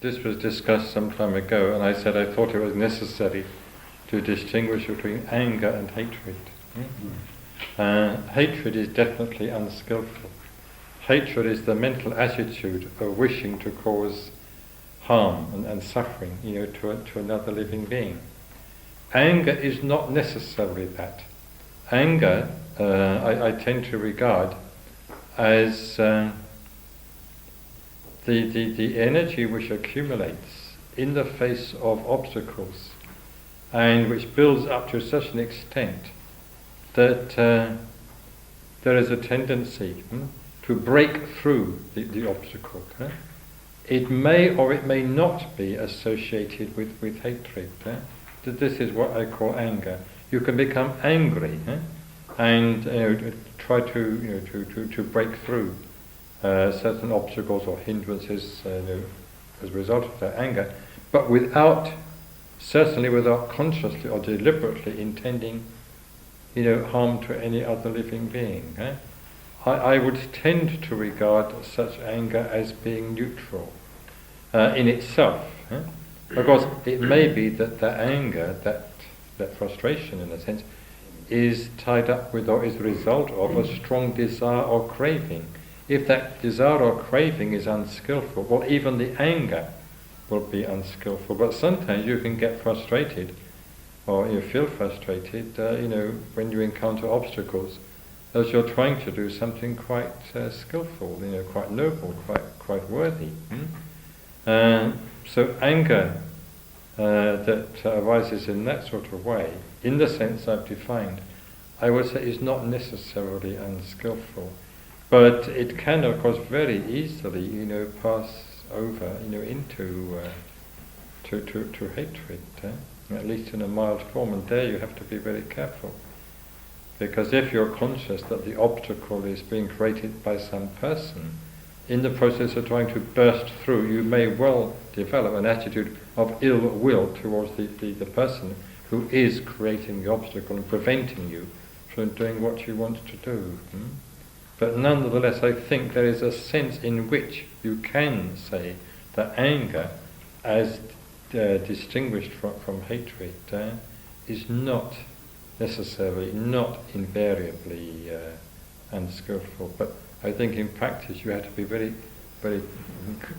this was discussed some time ago, and I said I thought it was necessary to distinguish between anger and hatred. Hatred is definitely unskillful. Hatred is the mental attitude of wishing to cause harm and suffering, to another living being. Anger is not necessarily that. Anger, I tend to regard as the energy which accumulates in the face of obstacles, and which builds up to such an extent that there is a tendency to break through the obstacle. It may or it may not be associated with hatred. This is what I call anger. You can become angry and try to break through certain obstacles or hindrances as a result of that anger, but certainly without consciously or deliberately intending harm to any other living being. I would tend to regard such anger as being neutral in itself. Because it may be that anger, that frustration in a sense, is tied up with or is the result of a strong desire or craving. If that desire or craving is unskillful, well, even the anger will be unskillful. But sometimes you can get frustrated, or you feel frustrated, when you encounter obstacles, as you're trying to do something quite skillful, quite noble, quite worthy. So anger that arises in that sort of way, in the sense I've defined, I would say is not necessarily unskillful, but it can, of course, very easily, pass over, into to hatred, at least in a mild form. And there you have to be very careful, because if you're conscious that the obstacle is being created by some person, in the process of trying to burst through, you may well develop an attitude of ill will towards the person who is creating the obstacle and preventing you from doing what you want to do. But nonetheless, I think there is a sense in which you can say that anger, as distinguished from hatred, is not necessarily, not invariably unskillful. But I think in practice you have to be very, very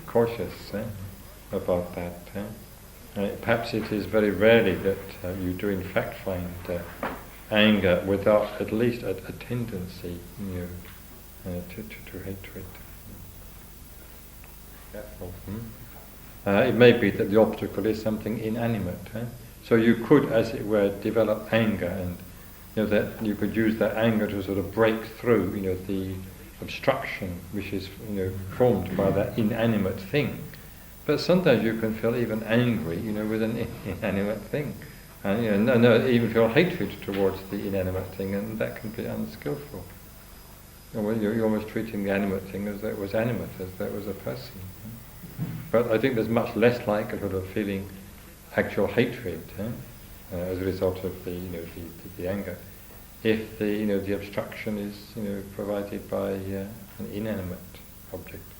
cautious about that. Perhaps it is very rarely that you do in fact find anger without at least a tendency to hatred. Careful. It may be that the obstacle is something inanimate. So you could, as it were, develop anger, and that you could use that anger to sort of break through the obstruction which is formed by that inanimate thing. But sometimes you can feel even angry with an inanimate thing, and even feel hatred towards the inanimate thing, and that can be unskillful. Well, you're almost treating the animate thing as though it was animate, as though it was a person. But I think there's much less likelihood of feeling actual hatred as a result of the anger, if the obstruction is provided by an inanimate object.